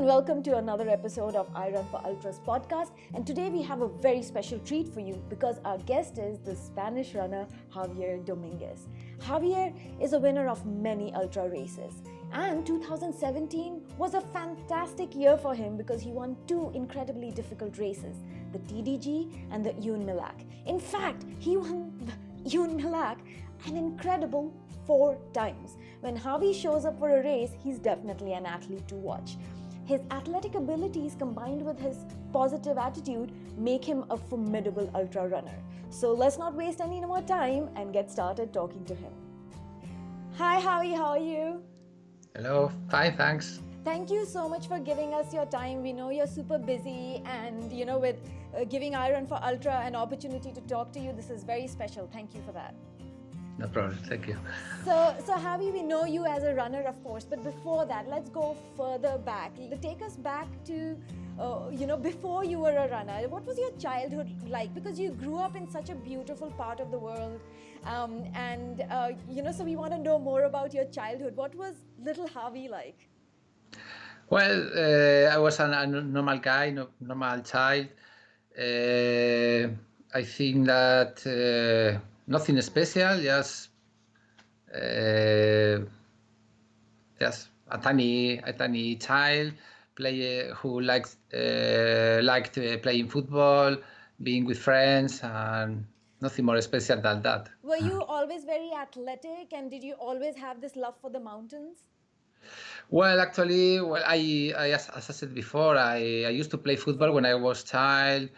welcome to another episode of IRUN4ULTRA's podcast. And today we have a very special treat for you because our guest is the Spanish runner Javier Dominguez. Javier is a winner of many ultra races, and 2017 was a fantastic year for him because he won two incredibly difficult races, the TDG and the Ehunmilak. In fact, he won the Ehunmilak an incredible 4 times. When Javi shows up for a race, he's definitely an athlete to watch. His athletic abilities combined with his positive attitude make him a formidable ultra runner. So let's not waste any more time and get started talking to him. Hi Javi, how are you? Hello, fine, thanks. Thank you so much for giving us your time. We know you're super busy, and with giving IRUN4ULTRA an opportunity to talk to you, this is very special. Thank you for that. No problem, thank you. So Javi, we know you as a runner, of course, but before that, let's go further back. Take us back to, before you were a runner. What was your childhood like? Because you grew up in such a beautiful part of the world, so we want to know more about your childhood. What was little Javi like? Well, I was a normal guy, normal child. I think that nothing special, just a tiny child who liked playing football, being with friends, and nothing more special than that. Were you always very athletic, and did you always have this love for the mountains? Well, actually, as I said before, I used to play football when I was child,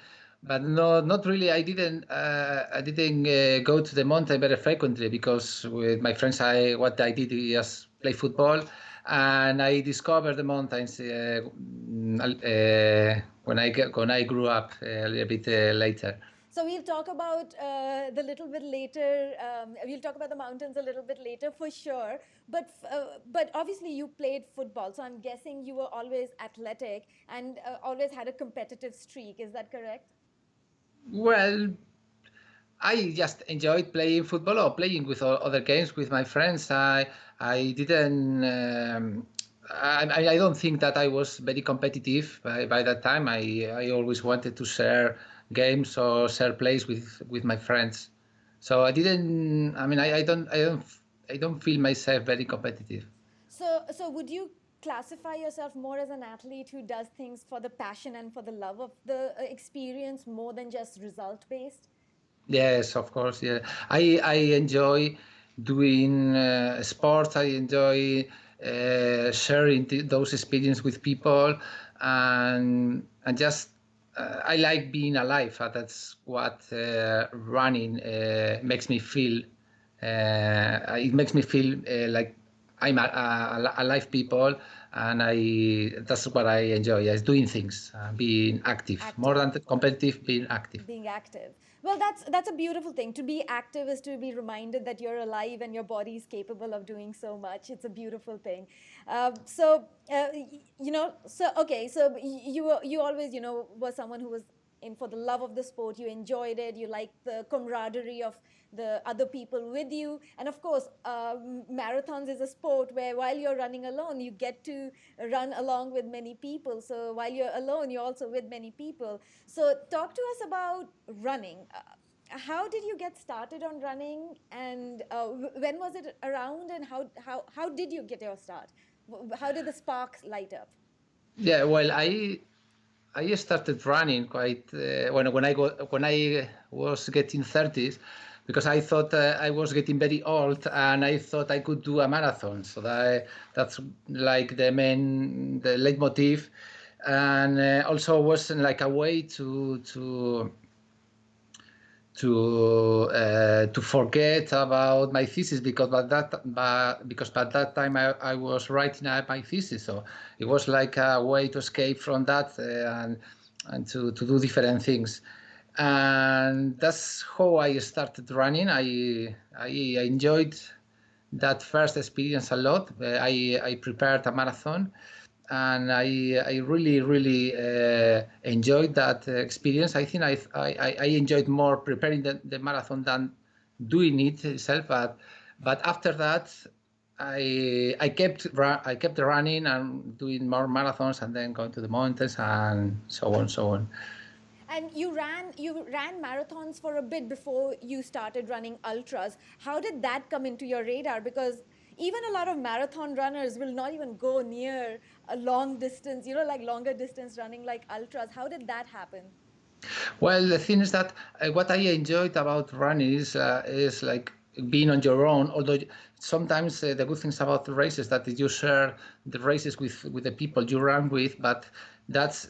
but no, not really. I didn't go to the mountain very frequently because with my friends, what I did is just play football, and I discovered the mountains when I grew up a little bit later. So we'll talk about the little bit later. We'll talk about the mountains a little bit later for sure. But obviously you played football, so I'm guessing you were always athletic and always had a competitive streak. Is that correct? Well, I just enjoyed playing football or playing with other games with my friends. I didn't. I don't think that I was very competitive by that time. I always wanted to share games or share plays with my friends. So I didn't. I mean, I don't feel myself very competitive. So would you classify yourself more as an athlete who does things for the passion and for the love of the experience more than just result based? Yes, of course. Yeah, I enjoy doing sports. I enjoy sharing those experiences with people, and just I like being alive. That's what running makes me feel. It makes me feel like I'm alive people, and that's what I enjoy. Is doing things, being active, more than competitive, being active. Being active. Well, that's a beautiful thing. To be active is to be reminded that you're alive and your body is capable of doing so much. It's a beautiful thing. So you always were someone who was in for the love of the sport. You enjoyed it. You liked the camaraderie of the other people with you. And of course, marathons is a sport where while you're running alone, you get to run along with many people. So while you're alone, you're also with many people. So talk to us about running. How did you get started on running, and when was it around, and how did you get your start? How did the sparks light up? Yeah, well, I started running quite when I was getting 30s, because I thought I was getting very old, and I thought I could do a marathon. So that's like the leitmotiv, and also was like a way to forget about my thesis, because by that time I was writing out my thesis, so it was like a way to escape from that and to do different things, and that's how I started running. I enjoyed that first experience a lot. I prepared a marathon, and I really enjoyed that experience. I think I enjoyed more preparing the marathon than doing it itself. But after that, I kept running and doing more marathons and then going to the mountains and so on, so on. And you ran marathons for a bit before you started running ultras. How did that come into your radar? Because even a lot of marathon runners will not even go near a long distance, like longer distance running like ultras. How did that happen? Well, the thing is that what I enjoyed about running is like being on your own. Although sometimes the good things about the races that you share the races with the people you run with, but that's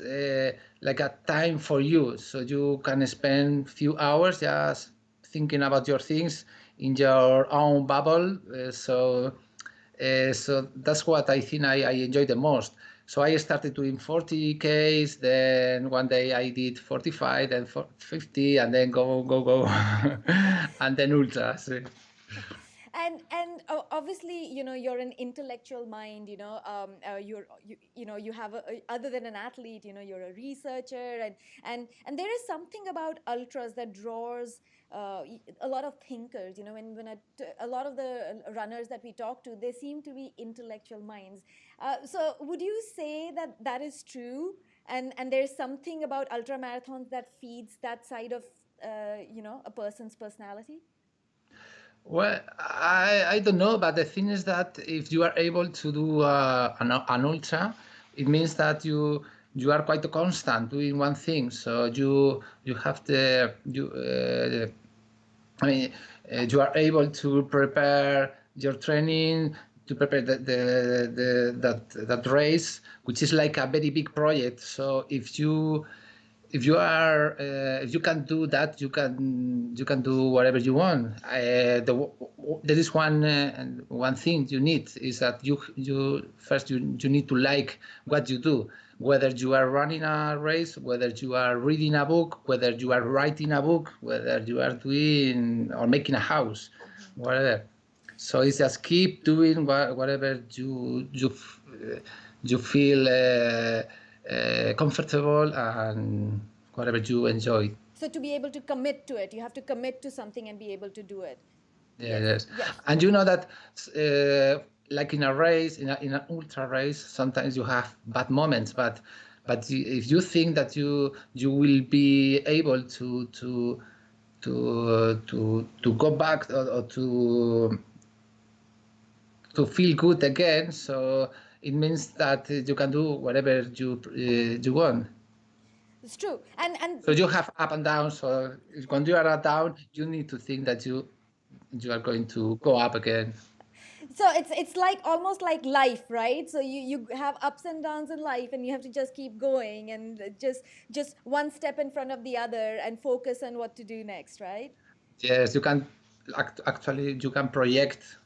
like a time for you, so you can spend few hours just thinking about your things in your own bubble. So that's what I think I enjoy the most. So I started doing 40Ks, then one day I did 45, then 50, and then go, and then ultras. And obviously, you're an intellectual mind. You have other than an athlete, you're a researcher, and there is something about ultras that draws a lot of thinkers. A lot of the runners that we talk to, they seem to be intellectual minds. So would you say that that is true? And there's something about ultra marathons that feeds that side of a person's personality? Well, I don't know, but the thing is that if you are able to do an ultra, it means that you are quite constant doing one thing. So you have the you I mean you are able to prepare your training to prepare that race, which is like a very big project. So if you can do that, you can do whatever you want. There is one thing you need is that you first you need to like what you do, whether you are running a race, whether you are reading a book, whether you are writing a book, whether you are doing or making a house, whatever. So it's just keep doing whatever you feel comfortable and whatever you enjoy. So to be able to commit to it, you have to commit to something and be able to do it. Yes. And you know that like in a race, in an ultra race, sometimes you have bad moments, but if you think that you will be able to go back or to feel good again, so it means that you can do whatever you want. It's true. And So you have up and down. So when you are down, you need to think that you are going to go up again. so it's like almost like life, right? So you have ups and downs in life, and you have to just keep going and just one step in front of the other and focus on what to do next, right? Yes, you can actually you can project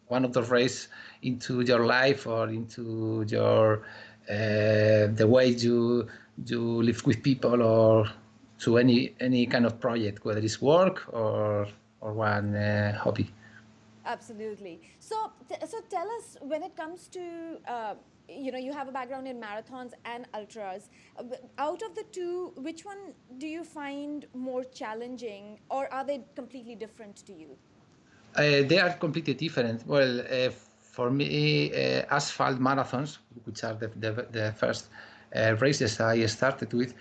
one of the race into your life or into your the way you live with people or to any kind of project, whether it's work or one hobby. Absolutely. So tell us, when it comes to you have a background in marathons and ultras. Out of the two, which one do you find more challenging, or are they completely different to you? They are completely different. Well, for me, asphalt marathons, which are the first races I started with,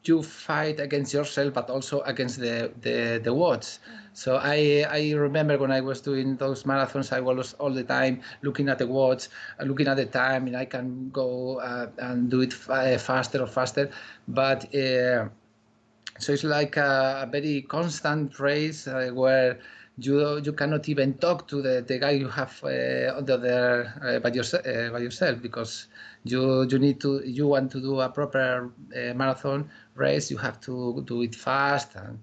you fight against yourself, but also against the watch. So I remember when I was doing those marathons, I was all the time looking at the watch, looking at the time, and I can go and do it faster or faster. But so it's like a very constant race where you cannot even talk to the guy you have on the other by yourself, because you want to do a proper marathon race, you have to do it fast, and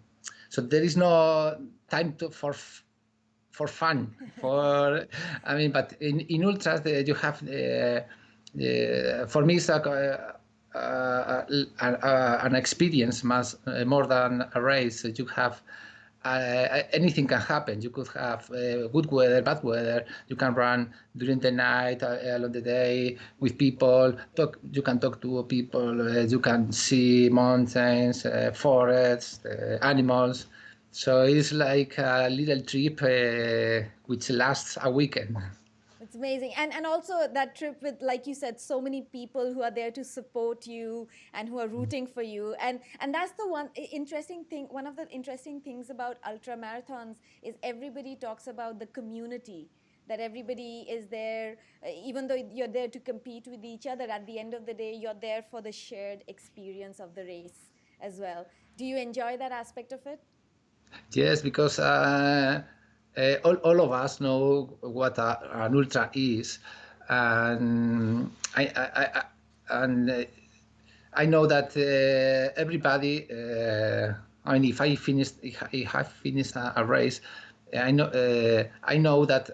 so there is no time for fun. But in ultras you have for me it's an experience much more than a race. You have anything can happen. You could have good weather, bad weather. You can run during the night, along the day with people. You can talk to people. You can see mountains, forests, animals. So it's like a little trip which lasts a weekend. It's amazing. And also that trip with, like you said, so many people who are there to support you and who are rooting for you. And that's the interesting thing. One of the interesting things about ultra marathons is everybody talks about the community, that everybody is there, even though you're there to compete with each other, at the end of the day, you're there for the shared experience of the race as well. Do you enjoy that aspect of it? Yes, because all of us know what an ultra is, and and I know that everybody. I mean, if I finished a race, I know that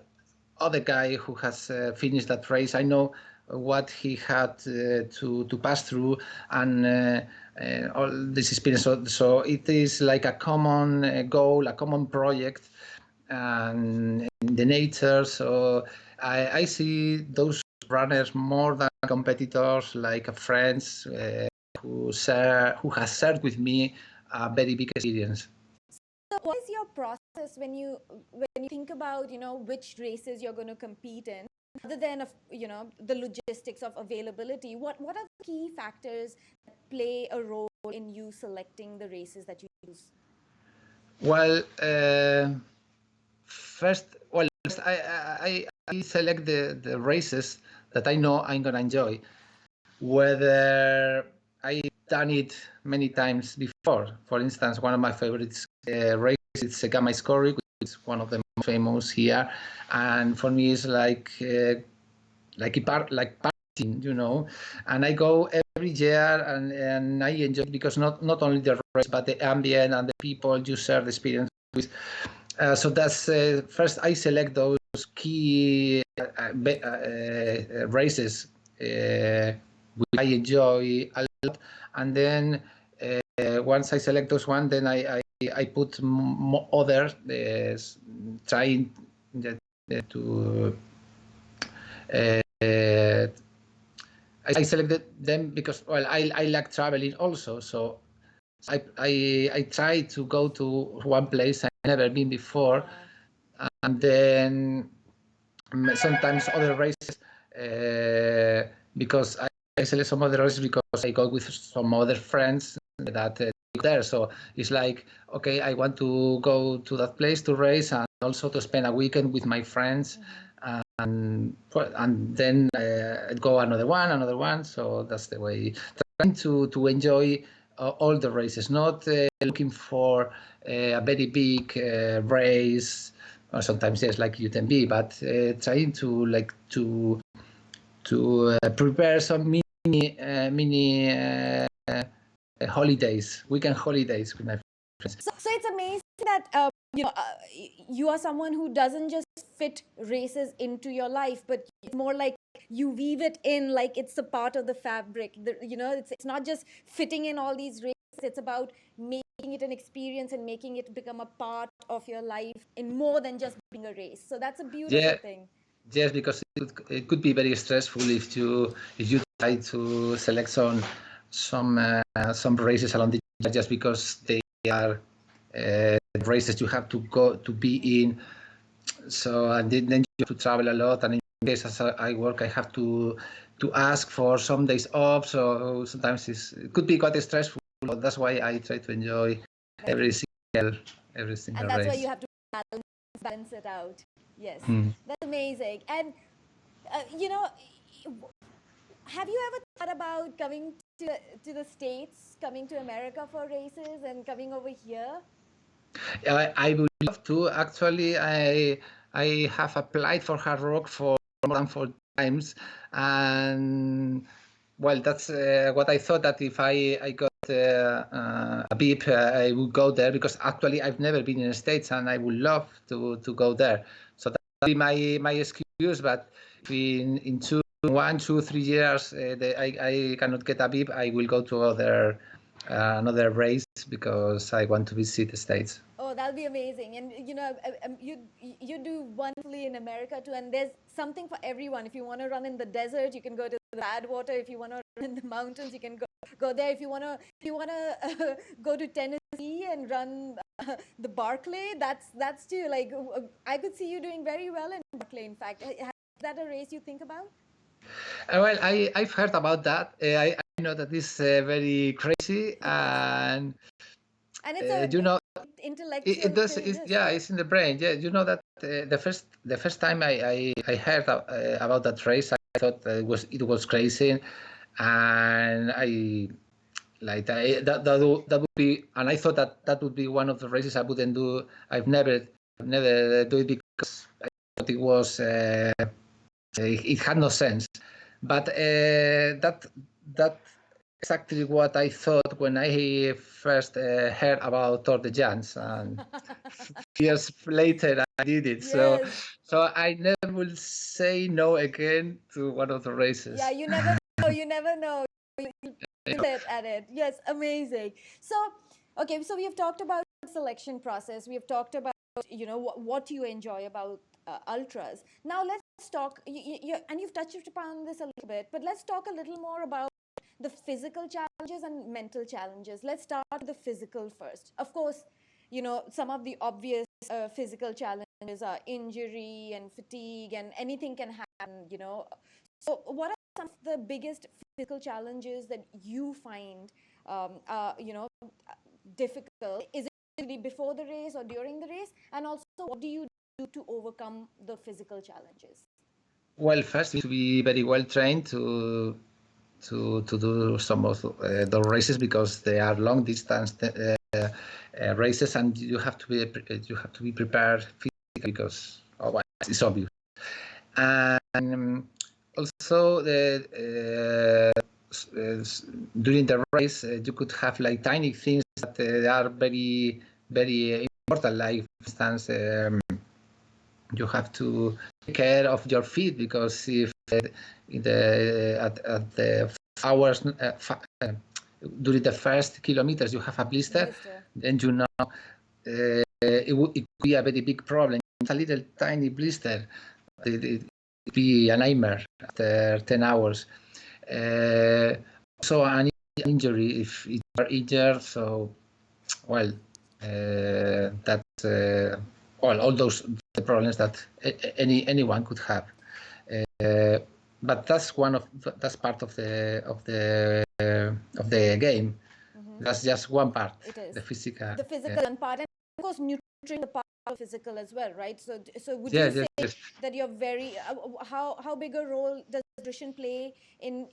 other guy who has finished that race. I know what he had to pass through, and all this experience. So it is like a common goal, a common project, and in the nature. So I see those runners more than competitors, like friends who has shared with me a very big experience. So what is your process when you think about, which races you're going to compete in, other than the logistics of availability? What are the key factors that play a role in you selecting the races that you choose? Well, first I select the races that I know I'm gonna enjoy, whether I've done it many times before. For instance, one of my favorites races is Gamma Scory, which is one of the most famous here, and for me it's like partying, And I go every year, and I enjoy it because not only the race but the ambient and the people you share the experience with. So that's first I select those key races which I enjoy a lot, and then once I select those one, then I put other trying to I selected them because I like traveling also, so I try to go to one place I've never been before, and then sometimes other races because I select some other races because I go with some other friends that there. So it's like, okay, I want to go to that place to race and also to spend a weekend with my friends. And then go another one. So that's the way. Trying to enjoy all the races, not looking for a very big race, or sometimes yes, like UTMB, but trying to prepare some mini holidays, weekend holidays with my friends. So it's amazing that you are someone who doesn't just fit races into your life, but it's more like you weave it in, like it's a part of the fabric. It's not just fitting in all these races. It's about making it an experience and making it become a part of your life in more than just being a race. So that's a beautiful thing. Yes, because it could be very stressful if you try to select some races along the year just because they are races you have to go to be in. So and then you have to travel a lot, and in case as I work, I have to ask for some days off. So sometimes it could be quite stressful. But that's why I try to enjoy every single And that's race. why you have to balance it out. Yes, that's amazing. And have you ever thought about coming to the States, coming to America for races, and coming over here? I would love to. Actually, I have applied for Hard Rock for more than 4 times, and well, that's what I thought, that if I got a beep, I would go there, because actually I've never been in the States and I would love to go there. So that would be my excuse. But in 1, 2, 3 years, I cannot get a beep, I will go to another race because I want to visit the States. Oh, that'll be amazing. And you do wonderfully in America too. And there's something for everyone. If you want to run in the desert, you can go to the Badwater. If you want to run in the mountains, you can go there. If you want to go to Tennessee and run the Barclay, that's too like I could see you doing very well in Barclay. In fact, is that a race you think about? Well, I've heard about that. I know that it's very crazy, and And it's a you know, it intellectual does. thing. It's, yeah, it's in the brain. Yeah, you know that the first time I heard about that race, I thought it was crazy, and I like that would be, and I thought that would be one of the races I wouldn't do. I've never do it because I thought it had no sense. But that exactly what I thought when I first heard about Tour de Jans, and years later I did it. So Yes. so I never will say no again to one of the Yeah, races. you never know. You never know. You get at it. Yes, amazing. So, okay, so we have talked about the selection process. We have talked about what you enjoy about ultras. Now let's talk. And you've touched upon this a little bit, but let's talk a little more about the physical challenges and mental challenges. Let's start with the physical first. Of course, some of the obvious physical challenges are injury and fatigue, and anything can happen. So, what are some of the biggest physical challenges that you find, difficult? Is it really before the race or during the race? And also, what do you do to overcome the physical challenges? Well, first you need to be very well trained to do some of the races, because they are long distance races, and you have to be prepared physically, because otherwise it's obvious. And also during the race, you could have like tiny things that are very very important, like for instance. You have to take care of your feet, because if at the hours during the first kilometers you have a blister, then it would be a very big problem. It's a little tiny blister. It would be a nightmare after 10 hours. Also, an injury if you are injured. So, well, that's all those the problems that anyone could have. But that's part of the game. That's just one part. It is The physical. the physical part, and of course, nutrition the part of physical as well, right? So would you Yes, say yes, yes. that you're very how big a role does nutrition play in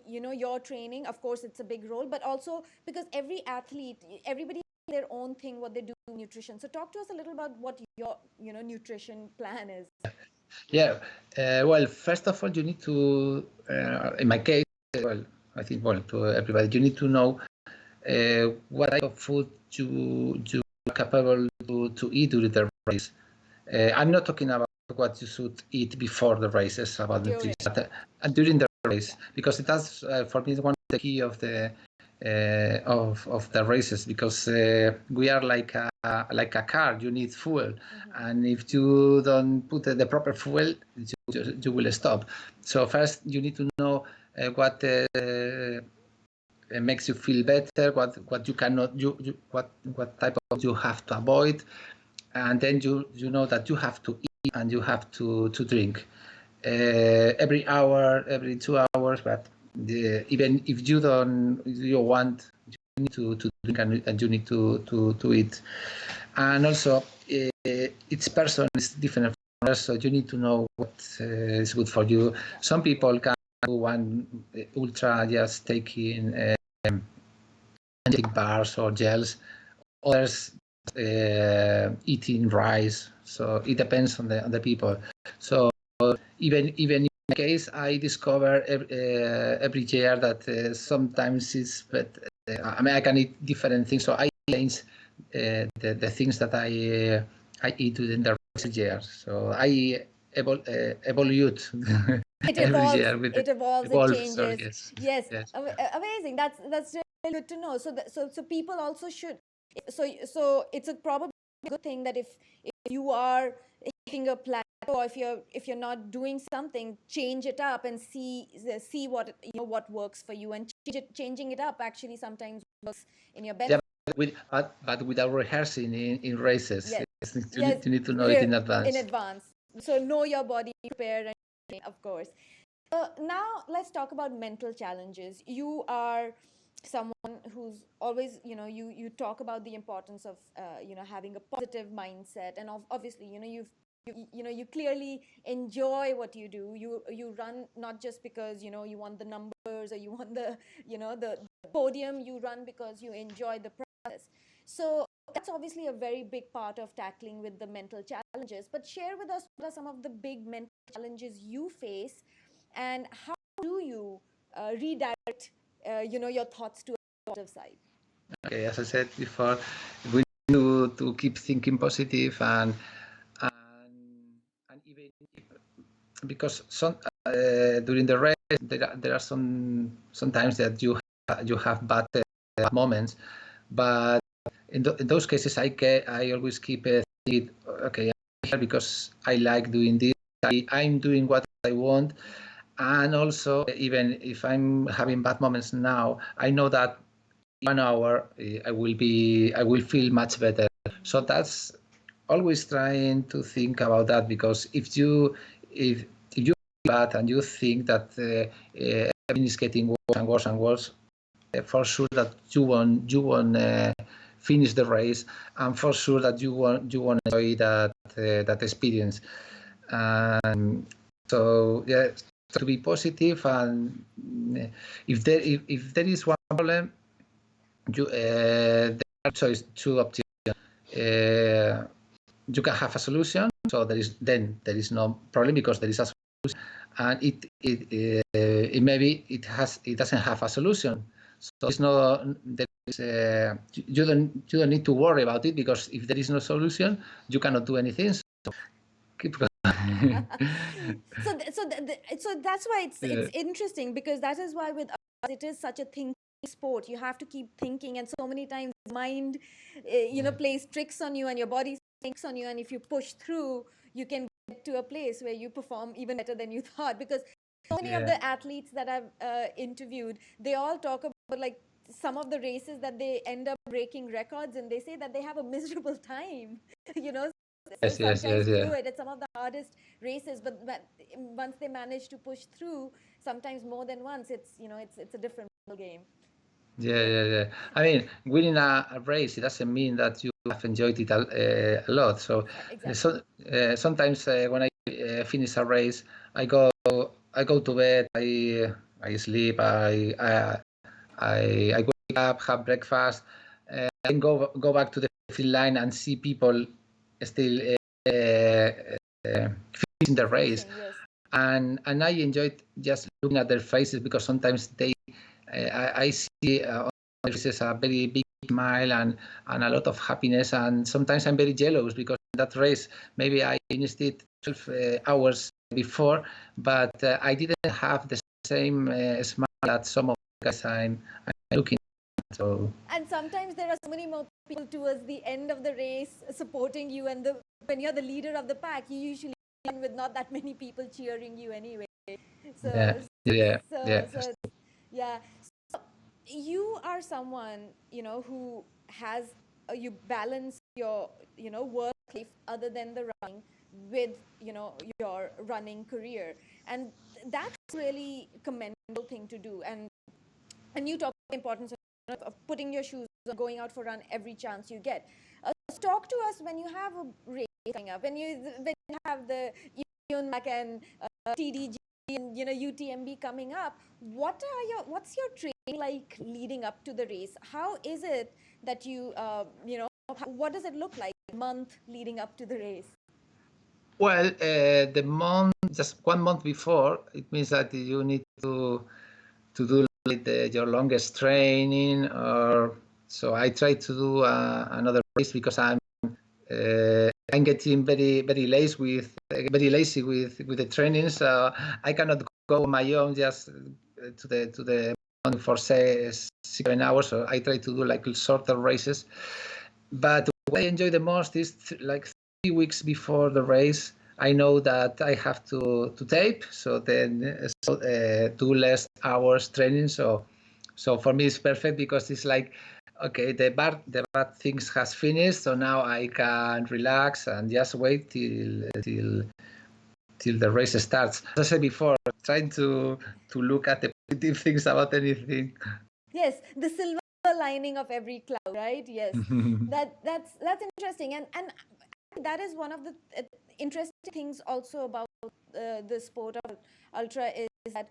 your training? Of course, it's a big role, but also because every athlete, everybody has their own thing what they do with nutrition. So talk to us a little about what your nutrition plan is. Yeah. Well, first of all, you need to, in my case, well, I think, well, to everybody, you need to know what type of food you are capable to eat during the race. I'm not talking about what you should eat before the races about nutrition, but during the race, because that's for me one of the key of the races, because we are like a car. You need fuel, and if you don't put the proper fuel, you will stop. So first you need to know what makes you feel better, what you cannot, what type of you have to avoid, and then you know that you have to eat and you have to drink every hour, every 2 hours. But even if you want, you need to drink, and you need to eat. And also, each person is different from us, so you need to know what is good for you. Some people can do one ultra just taking bars or gels. Others eating rice. So it depends on the people. So even in my case, I discover every year that sometimes it's, but I mean, I can eat different things. So I change the things that I eat during the year. So I evolve It every evolves. year with It evolves. It evolve. Sorry, changes. yes, Yes, yes. amazing. That's really good to know. So people also should. So it's a probably a good thing that if you are hitting a plateau, if you're not doing something, change it up and see what what works for you, and changing it up actually sometimes works in your Yeah, benefit. but without rehearsing in races. Yes. You need to know it in advance. In advance. So know your body, prepare, and of course. Now let's talk about mental challenges. You are someone who's always, you talk about the importance of, having a positive mindset, and obviously, you clearly enjoy what you do. You run not just because you want the numbers or you want the podium. You run because you enjoy the process. So that's obviously a very big part of tackling with the mental challenges. But share with us what are some of the big mental challenges you face, and how do you redirect your thoughts to a positive side? Okay, as I said before, we need to keep thinking positive and even because during the race there are sometimes that you have bad moments, but in those cases I always keep thinking, okay, I'm here because I like doing this. I'm doing what I want, and also even if I'm having bad moments now, I know that 1 hour I will feel much better. So that's always trying to think about that, because if you feel bad and you think that everything is getting worse and worse and worse, for sure that you won't finish the race, and for sure that you won't enjoy that experience. So yeah, to be positive, and if there is one problem, there are two options. You can have a solution, so there is no problem because there is a solution, and it maybe it doesn't have a solution. So it's no you don't need to worry about it, because if there is no solution, you cannot do anything. So keep going. So that's why it's interesting, because that is why with us it is such a thinking sport. You have to keep thinking, and so many times mind plays tricks on you, and your body thinks on you, and if you push through, you can get to a place where you perform even better than you thought. Because so many of the athletes that I've interviewed, they all talk about like some of the races that they end up breaking records, and they say that they have a miserable time. Sometimes through it, it's some of the hardest races, but once they manage to push through, sometimes more than once, it's a different game. Yeah. I mean, winning a race, it doesn't mean that you have enjoyed it a lot. So, exactly. Sometimes when I finish a race, I go to bed, I sleep, I wake up, have breakfast, and go back to the field line and see people still finishing the race. Yes. And I enjoyed just looking at their faces, because sometimes I see on their faces a very big smile and a lot of happiness, and sometimes I'm very jealous because in that race maybe I finished it 12 hours before, but I didn't have the same smile that some of the guys I'm looking at. So. And sometimes there are so many more people towards the end of the race supporting you, and when you're the leader of the pack, you usually win with not that many people cheering you anyway. So So you are someone who has you balance your work life other than the running with your running career, and that's really commendable thing to do. And you talk about the importance of putting your shoes on, going out for a run every chance you get. Talk to us when you have a race coming up, when you have the Ehunmilak and TDG and UTMB coming up. What's your training like leading up to the race? How is it that what does it look like month leading up to the race? Well, just 1 month before, it means that you need to do your longest training. Or so I try to do another race, because I'm getting very lazy with the training. So I cannot go on my own just to the for say 7 hours. So I try to do like shorter races. But what I enjoy the most is like 3 weeks before the race, I know that I have to tape, so then do less hours training. So for me it's perfect, because it's like, okay, the bad things has finished, so now I can relax and just wait till the race starts. As I said before, trying to look at the positive things about anything. Yes, the silver lining of every cloud, right? Yes, that's interesting, and that is one of the interesting things also about the sport of ultra is that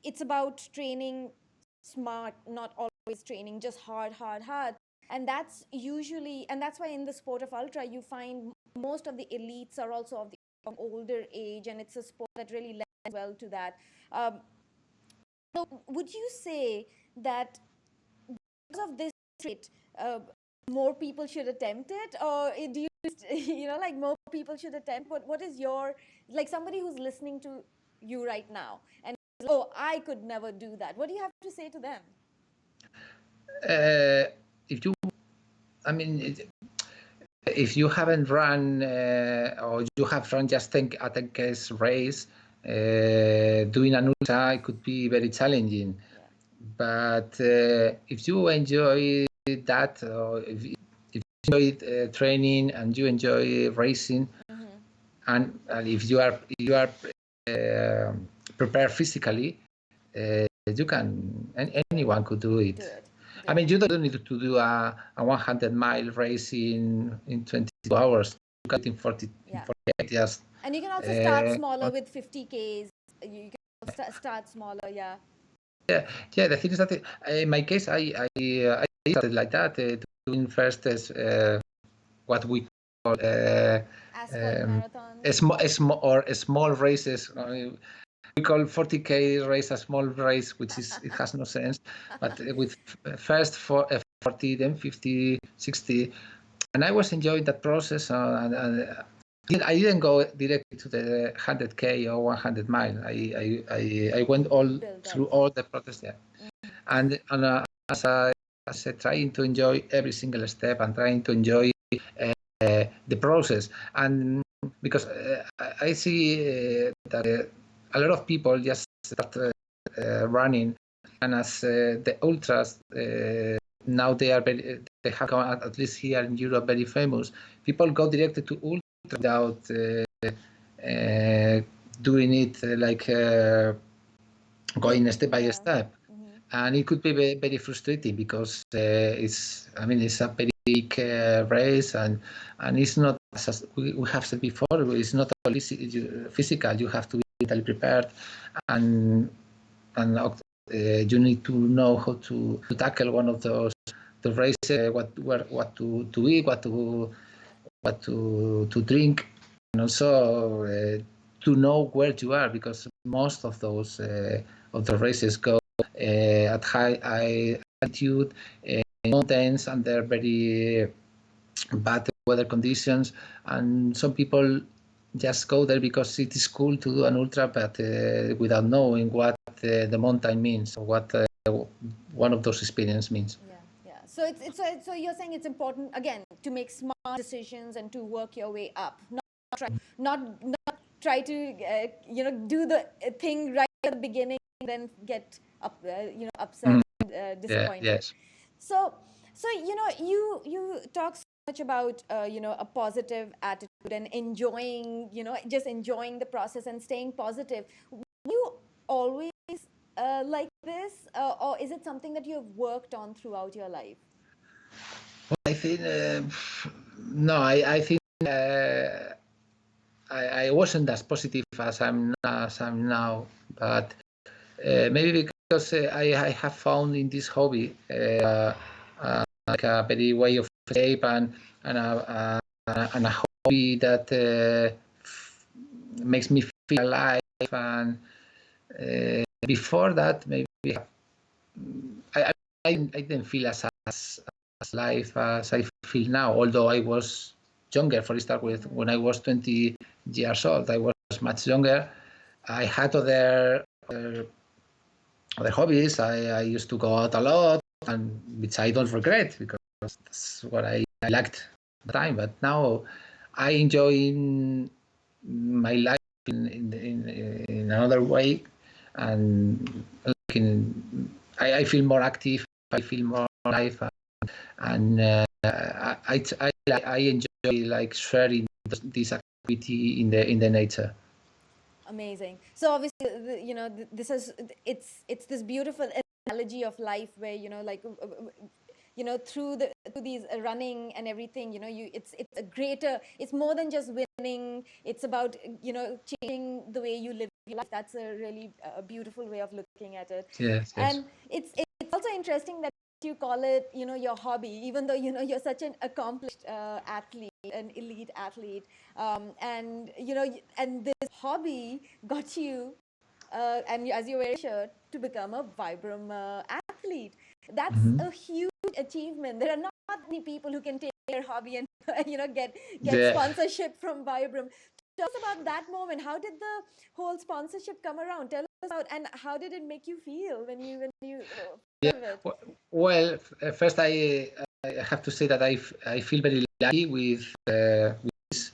it's about training smart, not always training just hard, and that's usually, and that's why in the sport of ultra you find most of the elites are also of the older age, and it's a sport that really lends well to that. Um, so, would you say that because of this trait, more people should attempt it, or do you, like more people should attempt? What is your, like somebody who's listening to you right now and oh, I could never do that. What do you have to say to them? If you, I mean, if you haven't run or you have run just a 10K race, doing an ultra it could be very challenging. Yeah. But if you enjoy that, or if you enjoy training and you enjoy racing, and if you are prepared physically, you can. Anyone could do it. I mean, you don't need to do a 100-mile race in 22 hours. You can do it in 48. Just. And you can also start smaller with 50Ks. You can start smaller, yeah. Yeah. The thing is that in my case, I started like that, doing first what we call small races. We call 40K race a small race, which is it has no sense. But with first 40, then 50, 60, and I was enjoying that process. And I didn't go directly to the 100K or 100 mile. I went through all the process there, and as I said, trying to enjoy every single step and trying to enjoy the process. And because I see that a lot of people just start running, and as the ultras now they have gone, at least here in Europe, very famous. People go directly to ultra without doing it like going step by step. And it could be very frustrating because it's a very big race, and it's not, as we have said before, it's not only physical. You have to be mentally prepared, and you need to know how to tackle one of those the races, what to eat, what to drink, and also to know where you are, because most of those of the races go at high altitude, mountains, and they're very bad weather conditions. And some people just go there because it is cool to do an ultra, but without knowing what the mountain means, or what one of those experiences means. Yeah. So you're saying it's important again to make smart decisions and to work your way up, not try to do the thing right at the beginning and then get upset, disappointed. Yes. So you talk so much about a positive attitude and enjoying, just enjoying the process and staying positive. You always like this, or is it something that you've worked on throughout your life? Well, I think no. I think I wasn't as positive as I'm now, but maybe because I have found in this hobby like a very way of escape, and a hobby that makes me feel alive. And before that, maybe I didn't feel as alive as I feel now. Although I was younger, for start with, when I was 20 years old, I was much younger. I had other hobbies. I used to go out a lot, and which I don't regret, because that's what I liked at the time. But now I enjoy my life in another way, and I feel more active. I feel more life, and I enjoy like sharing this activity in the nature. Amazing. So obviously, this is it's this beautiful analogy of life where like through these running and everything, it's a greater, it's more than just winning. It's about changing the way you live your life. That's a really beautiful way of looking at it. Yes, yes. And it's also interesting that you call it your hobby, even though you're such an accomplished athlete, an elite athlete, and and this hobby got you and as you wear a shirt, to become a Vibram athlete. That's a huge achievement. There are not many people who can take their hobby and get sponsorship from Vibram. Tell us about that moment. How did the whole sponsorship come around? Tell us about, and how did it make you feel when you yeah. Well, first I have to say that I feel very lucky with this.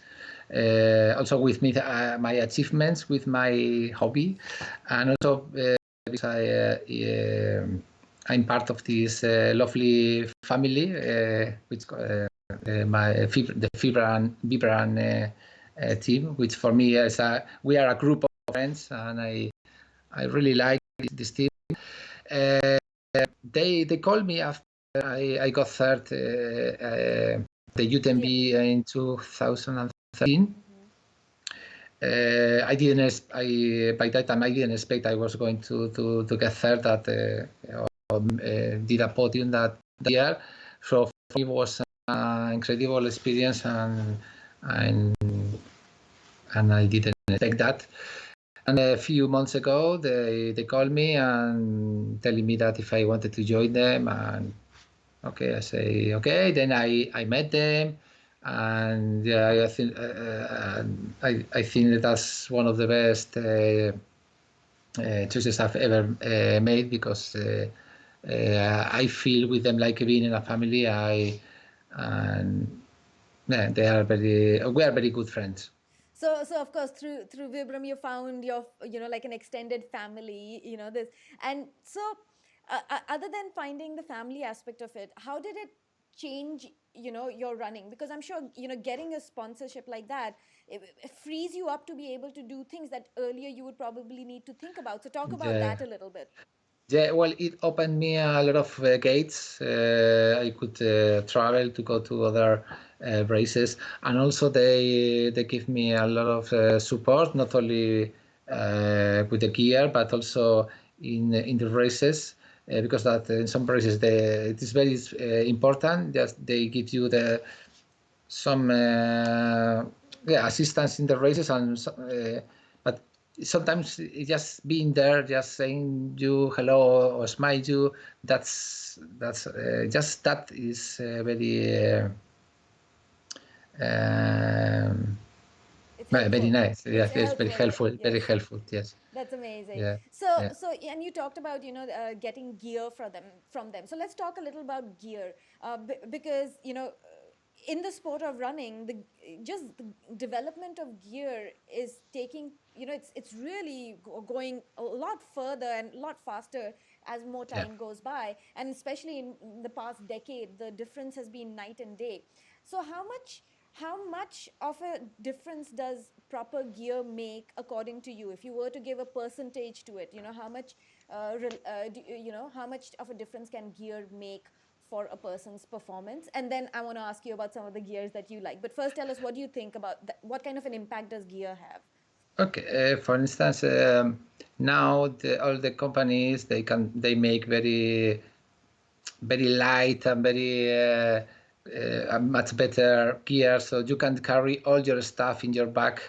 Also with me, my achievements with my hobby, and also because I'm part of this lovely family, which the VIBRAM team, which for me is we are a group of friends, and I really like this team. They called me after I got third the UTMB in 2013. I didn't. By that time I didn't expect I was going to get third. That did a podium that year. So for me it was an incredible experience, and I didn't expect that. And a few months ago, they called me and telling me that if I wanted to join them, and okay, I say okay. Then I met them, and yeah, I think that that's one of the best choices I've ever made, because I feel with them like being in a family. And yeah, we are very good friends. So of course through Vibram you found your like an extended family, this. And so other than finding the family aspect of it, how did it change your running? Because I'm sure getting a sponsorship like that, it frees you up to be able to do things that earlier you would probably need to think about. So talk about that a little bit. Yeah, well, it opened me a lot of gates. I could travel to go to other races, and also they give me a lot of support, not only with the gear, but also in the races, because that in some races it is very important. Just they give you some assistance in the races, and but sometimes just being there, just saying you hello or smile you, that's just that is very very nice. Yes, it's very helpful. Yes. Very helpful. Yes. That's amazing. Yeah. So and you talked about getting gear from them. So let's talk a little about gear, because in the sport of running, the development of gear is taking, it's really going a lot further and a lot faster as more time goes by, and especially in the past decade, the difference has been night and day. So how much of a difference does proper gear make according to you? If you were to give a percentage to it, how much how much of a difference can gear make for a person's performance? And then I want to ask you about some of the gears that you like. But first, tell us, what do you think about that? What kind of an impact does gear have? Okay, for instance, now all the companies, they make very light and very much better gear, so you can carry all your stuff in your back.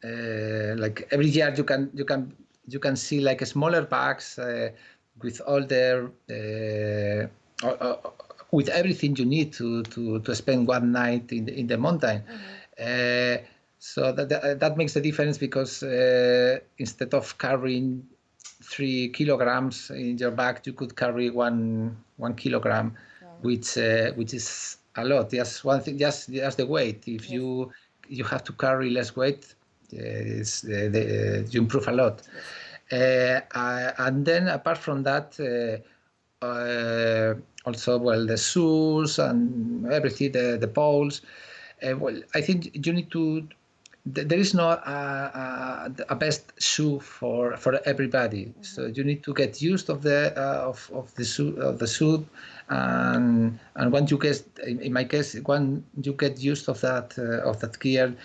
Like every year, you can see like smaller bags with all their with everything you need to spend one night in the mountain. So that makes a difference, because instead of carrying 3 kilograms in your bag, you could carry one kilogram, which is a lot. Just one thing, just the weight. If you have to carry less weight, you improve a lot. And then apart from that, uh, also, well, the shoes and everything, the poles. Well, I think you need to. There is no a best shoe for everybody. So you need to get used of the shoe, and once you get, in my case, when you get used of that gear,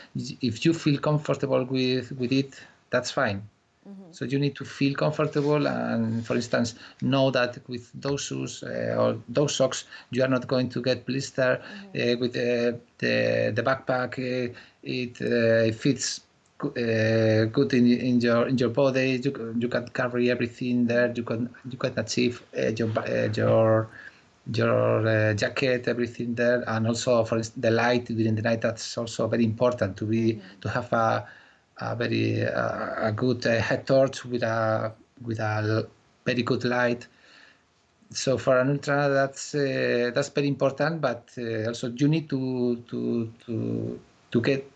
if you feel comfortable with it, that's fine. So you need to feel comfortable, and for instance, know that with those shoes or those socks, you are not going to get blister. With the backpack, it fits good in your body. You can carry everything there. You can achieve your jacket, everything there, and also for the light during the night. That's also very important to have a very a good head torch with a very good light. So for an ultra, that's very important. But also you need to get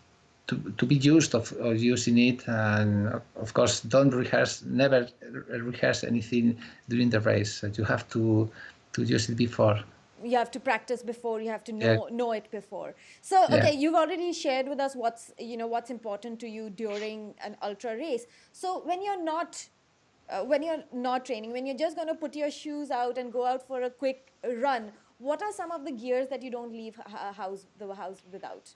to be used of using it, and of course don't rehearse, never rehearse anything during the race. So you have to use it before. You have to practice before, you have to Yeah, know it before. So yeah. okay, you've already shared with us what's important to you during an ultra race. So when you're not training, when you're just going to put your shoes out and go out for a quick run, what are some of the gears that you don't leave the house without?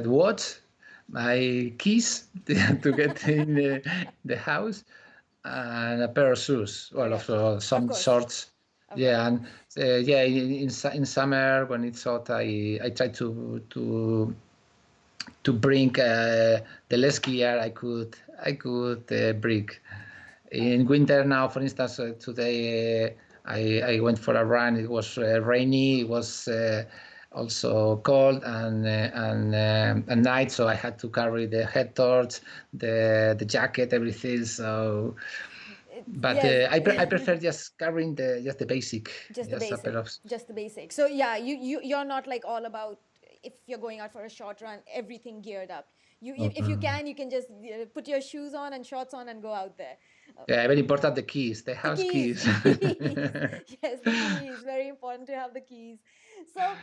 Watch, my keys to get in the house, and a pair of shoes. Well, Okay, also of some course, shorts. of course. Yeah, and yeah, in summer when it's hot, I try to bring the less gear I could bring. In winter now, for instance, today I went for a run. It was rainy. It was also cold and night, so I had to carry the head torch, the jacket, everything. So, but Yes. I prefer just carrying the basic, Just the just a pair basic, of. just the basic. So yeah, you're not like all about, if you're going out for a short run, everything geared up. If you can, you can just put your shoes on and shorts on and go out there. Yeah, very important, the keys, the The house keys, keys. the keys. Yes, the keys. Very important to have the keys. So,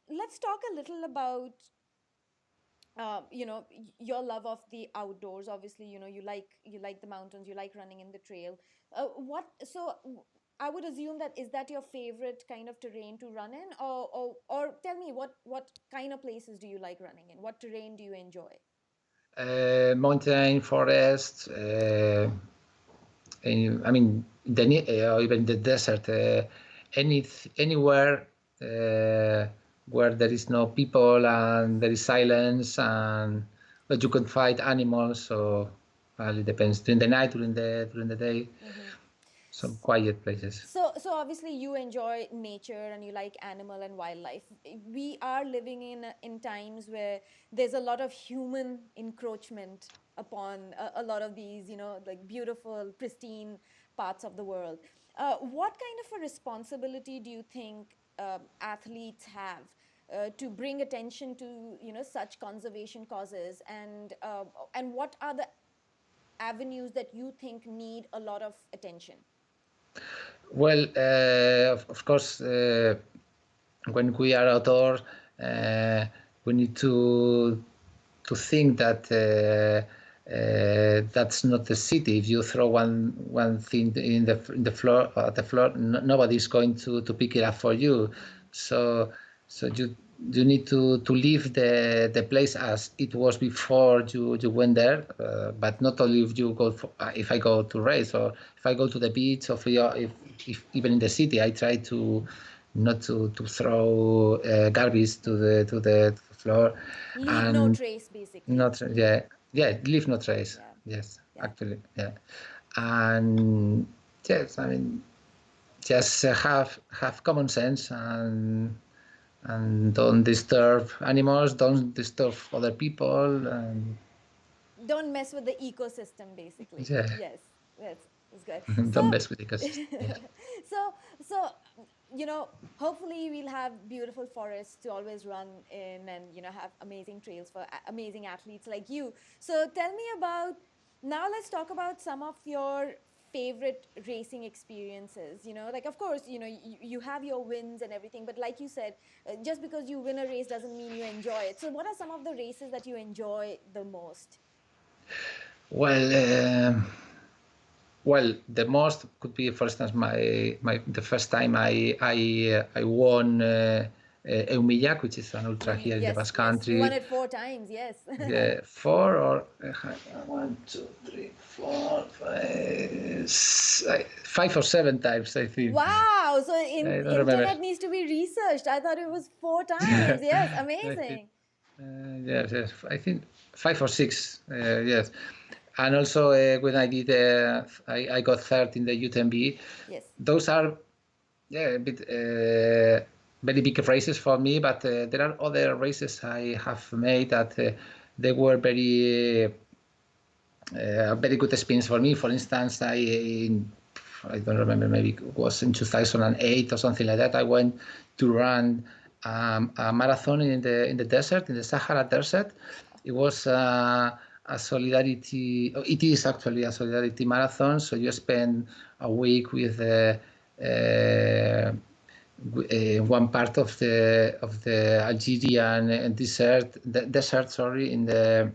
let's talk a little about your love of the outdoors. Obviously, you like the mountains, you like running in the trail. What so I would assume that is that your favorite kind of terrain to run in, or tell me what kind of places do you like running in? What terrain do you enjoy? Mountain, forest, I mean, even the desert, anywhere where there is no people and there is silence, and but you can find animals. So well, it depends during the night, during the day, some quiet places. So obviously you enjoy nature and you like animal and wildlife. We are living in times where there's a lot of human encroachment upon a lot of these, like beautiful, pristine parts of the world. What kind of a responsibility do you think athletes have to bring attention to such conservation causes, and what are the avenues that you think need a lot of attention? Well, of course, when we are outdoors, we need to think that that's not the city. If you throw one thing in the floor at the floor, nobody's going to pick it up for you. So you need to leave the place as it was before you went there. But not only if you go for, if I go to race, or if I go to the beach, or if even in the city, I try to not to throw garbage to the floor, Leave no and trace, basically. not, yeah, leave no trace. Yeah, Yes, yeah. actually, yeah. And yes, I mean, just have common sense, and don't disturb animals, don't disturb other people, and Don't mess with the ecosystem, basically. yeah, Yes, that's good. So, don't mess with the ecosystem. Yes. so hopefully we'll have beautiful forests to always run in, and have amazing trails for amazing athletes like you. So tell me about, now let's talk about some of your favorite racing experiences? You know, like, of course, you know, you have your wins and everything, but like you said, just because you win a race doesn't mean you enjoy it. So what are some of the races that you enjoy the most? Well, well, the most could be, for instance, the first time I won Ehunmilak, which is an ultra here in the Yes, Basque yes. You won Country. it 4 times, yes. Four or one, two, three, four, five or seven times, I think. Wow, so I don't remember. internet needs to be researched. I thought it was 4 times. Yes, I think, amazing. yes, yes. I think five or six. Yes, and also when I did, I got third in the UTMB. Yes. Those are a bit very big races for me, but there are other races I have made that they were very good experience for me. For instance, I don't remember, maybe it was in 2008 or something like that. I went to run a marathon in the desert, in the Sahara Desert. It was a solidarity. It is actually a solidarity marathon. So you spend a week with one part of the Algerian desert, sorry, in a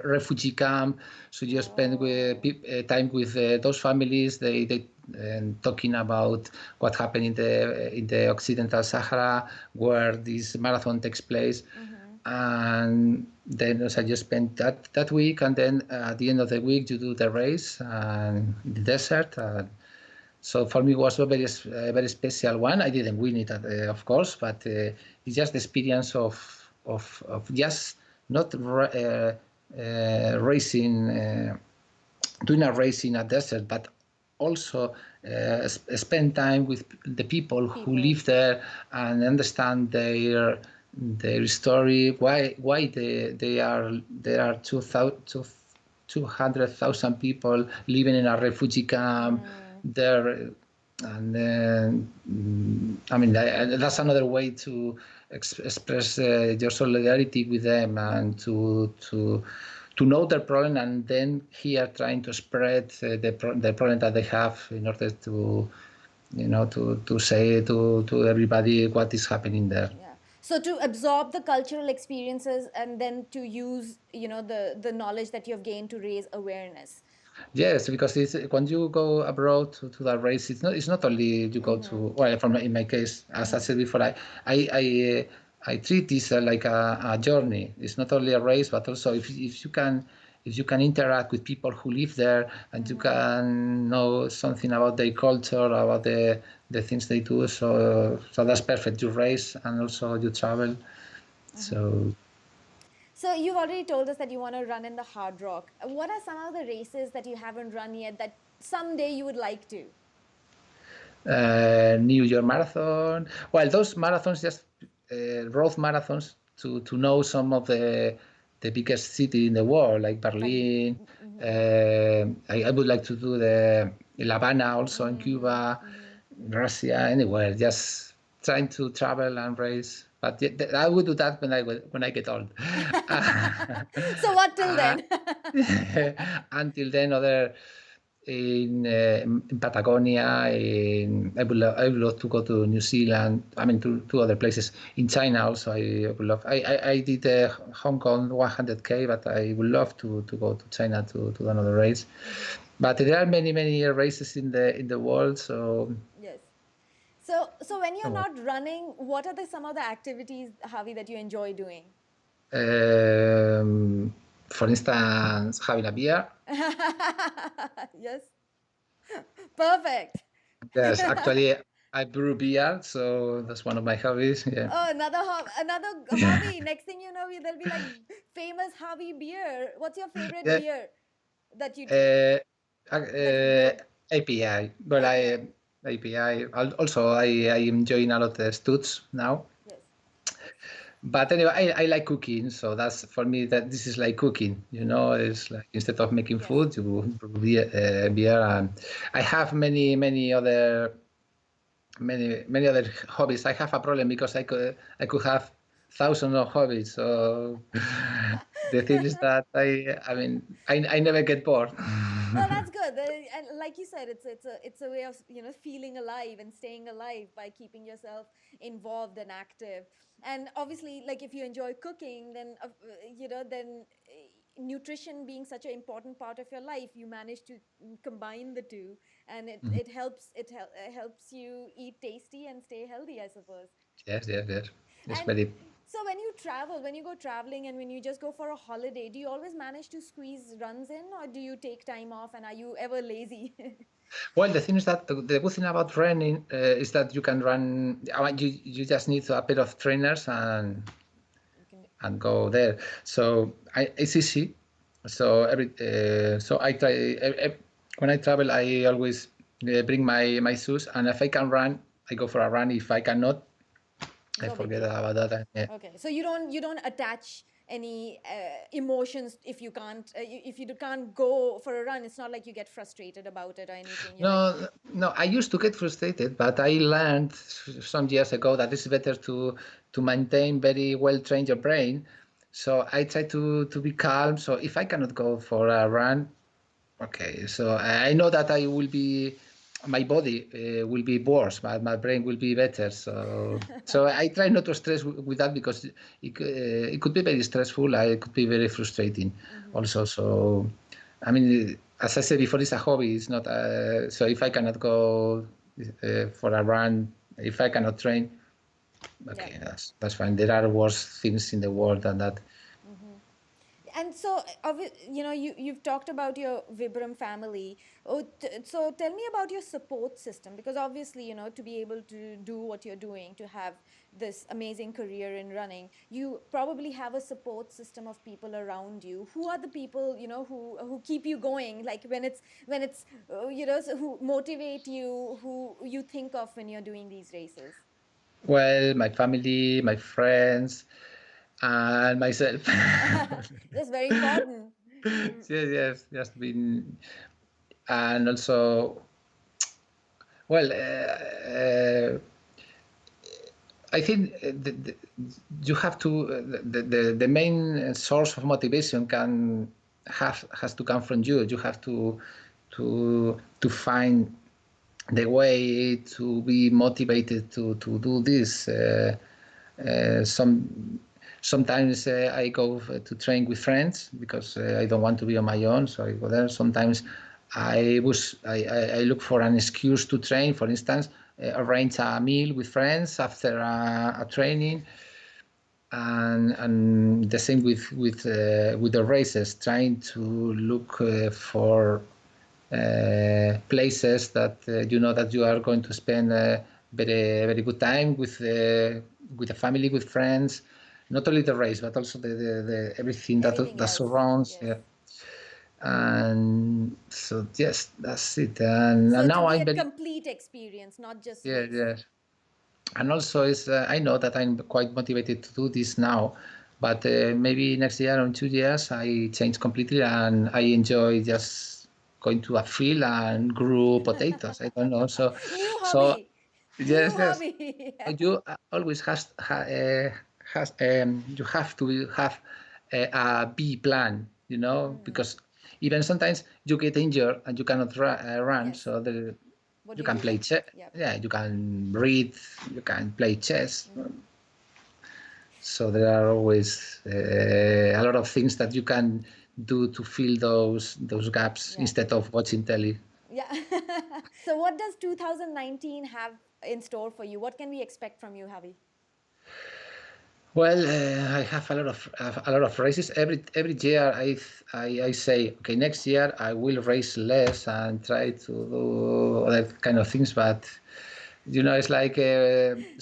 refugee camp. So you spend time with those families. They talking about what happened in the Occidental Sahara, where this marathon takes place. And then so you spend that week, and then at the end of the week you do the race in the desert. So for me, it was a very special one. I didn't win it, of course, but it's just the experience of just not racing, doing a race in a desert, but also spend time with the people who live there and understand their story. Why there are 200,000 people living in a refugee camp there, and I mean that's another way to express your solidarity with them and to know their problem, and then here trying to spread the problem that they have in order to to say to everybody what is happening there. Yeah. So to absorb the cultural experiences and then to use, you know, the knowledge that you have gained to raise awareness. Yes, because it's when you go abroad to that race, it's not only you go to, well, in my case, as I said before, I treat this like a journey. It's not only a race, but also if you can interact with people who live there, and you can know something about their culture, about the things they do, so that's perfect. You race and also you travel. So So you've already told us that you want to run in the hard rock. What are some of the races that you haven't run yet that someday you would like to? New York Marathon. Well, those marathons, just road marathons, to know some of the biggest city in the world, like Berlin. I would like to do the La Habana also in Cuba, Russia, anywhere. Just trying to travel and race. But I would do that when I get old. So what till then? Until then, other in Patagonia. I would love to go to New Zealand. I mean, to other places. In China also, I would love. I did Hong Kong 100K, but I would love to go to China to do another race. But there are many races in the world. So Yes. So when you're not running, what are some of the activities, Javi, that you enjoy doing? for instance, having a beer. Yes. Perfect. Yes, actually, I brew beer, so that's one of my hobbies. Yeah. Oh, another hobby. Next thing you know, there'll be like famous Javi beer. What's your favorite Yeah. beer that you drink? API. Well, API. API. Also, I am enjoying a lot of Stutz now. Yes. But anyway, I like cooking, so that's for me that this is like cooking. You know, it's like instead of making Yes. food, you brew beer, and I have many other hobbies. I have a problem because I could have thousands of hobbies. So the thing is that I mean I never get bored. No, that's good. And like you said, it's a way of feeling alive and staying alive by keeping yourself involved and active. And obviously, like if you enjoy cooking, then nutrition being such an important part of your life, you manage to combine the two, and Mhm. it helps you eat tasty and stay healthy, I suppose. Yes, yes, yes. It's And very so when you go traveling and when you just go for a holiday, do you always manage to squeeze runs in, or do you take time off, and are you ever lazy? well. The thing is that the good thing about running is that you can run. You just need a pair of trainers You can, and go there. So it's easy. So so I try when I travel. I always bring my shoes, and if I can run, I go for a run. If I cannot, I no big forget deal. about that. Yeah. Okay, so you don't attach any emotions if if you can't go for a run. It's not like you get frustrated about it or anything. You're like, No, no. I used to get frustrated, but I learned some years ago that it's better to maintain very well trained your brain. So I try to be calm. So if I cannot go for a run, okay. So I know that I will be, my body will be worse, but my brain will be better. So I try not to stress with that because it could be very stressful. It could be very frustrating mhm. also. So I mean, as I said before, it's a hobby. It's not. So if I cannot go for a run, if I cannot train, Yeah. okay, that's fine. There are worse things in the world than that. Hmm. And so, you've talked about your Vibram family. So tell me about your support system, because obviously, to be able to do what you're doing, to have this amazing career in running, you probably have a support system of people around you. Who are the people, who keep you going? Like so who motivate you, who you think of when you're doing these races? Well, my family, my friends, and myself. That's very important. Yes, yes, just been, and also, well, I think you have to the main source of motivation can have has to come from you. You have to find the way to be motivated to do this. Sometimes I go to train with friends because I don't want to be on my own, so I go there. Sometimes I look for an excuse to train. For instance, arrange a meal with friends after a training, and the same with the races. Trying to look for places that you know that you are going to spend a very good time with the family, with friends, not only the race but also the everything Everything that else. surrounds. Yes. Yeah. And so yes, that's it. So And to now be I'm a very, complete experience, not just yeah, race. yes. And also is I know that I'm quite motivated to do this now, but maybe next year or in 2 years I change completely and I enjoy just going to a field and grow potatoes. I don't know. So New so hobby. yes, New yes. hobby. You always has you have to have a B plan, Mm. because even sometimes you get injured and you cannot run. Yes. So What do you you can do play then? chess. Yep. Yeah, you can read. You can play chess. Hmm. So there are always a lot of things that you can do to fill those gaps Yeah. instead of watching telly. Yeah. So what does 2019 have in store for you? What can we expect from you, Javi? Well, I have a lot of races every year. I say, okay, next year I will race less and try to do other kind of things. But it's like in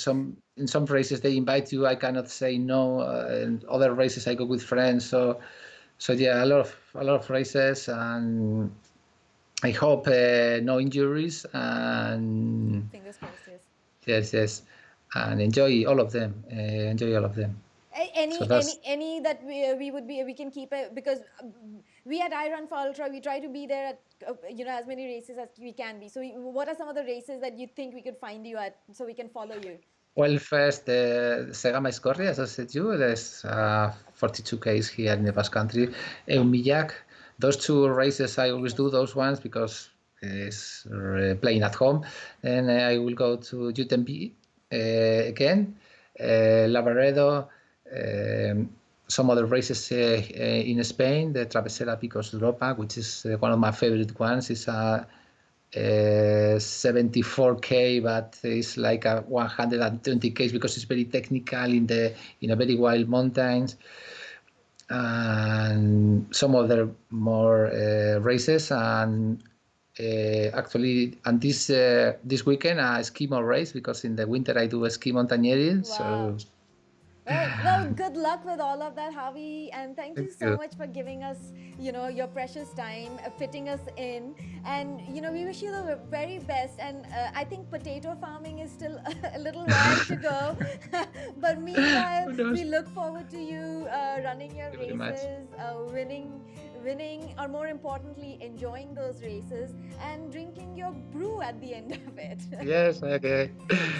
some races they invite you. I cannot say no. And other races I go with friends. So yeah, a lot of races, and I hope no injuries, and Fingers crossed, yes. yes, yes, and enjoy all of them. Enjoy all of them. So that's Any that we can keep it, because we at IRUN4ULTRA, we try to be there at as many races as we can be. So what are some of the races that you think we could find you at so we can follow you? well. First, the Segama Scorri, as I said, you there's 42 Ks here in the Basque Country. Ehunmilak, those two races I always do those ones because it's playing at home. And I will go to UTMB again, Lavaredo, some other races in Spain, the Travesera Picos Europa, which is one of my favorite ones. It's a 74k, but it's like a 120k because it's very technical in a very wild mountains, and some other more races. And actually, and this weekend a skimo race, because in the winter I do a ski mountaineering. Wow. So Well, good luck with all of that, Javi, and thank you thank so you. much for giving us, your precious time, fitting us in, and we wish you the very best. And I think potato farming is still a little while to go, but meanwhile, Who knows? we look forward to you running your Thank you very much. races, winning, or more importantly, enjoying those races and drinking your brew at the end of it. Yes, okay.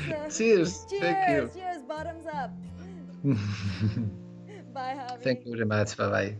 So, Cheers. Thank you. cheers, bottoms up. Bye, Javi. Thank you very much. Bye bye.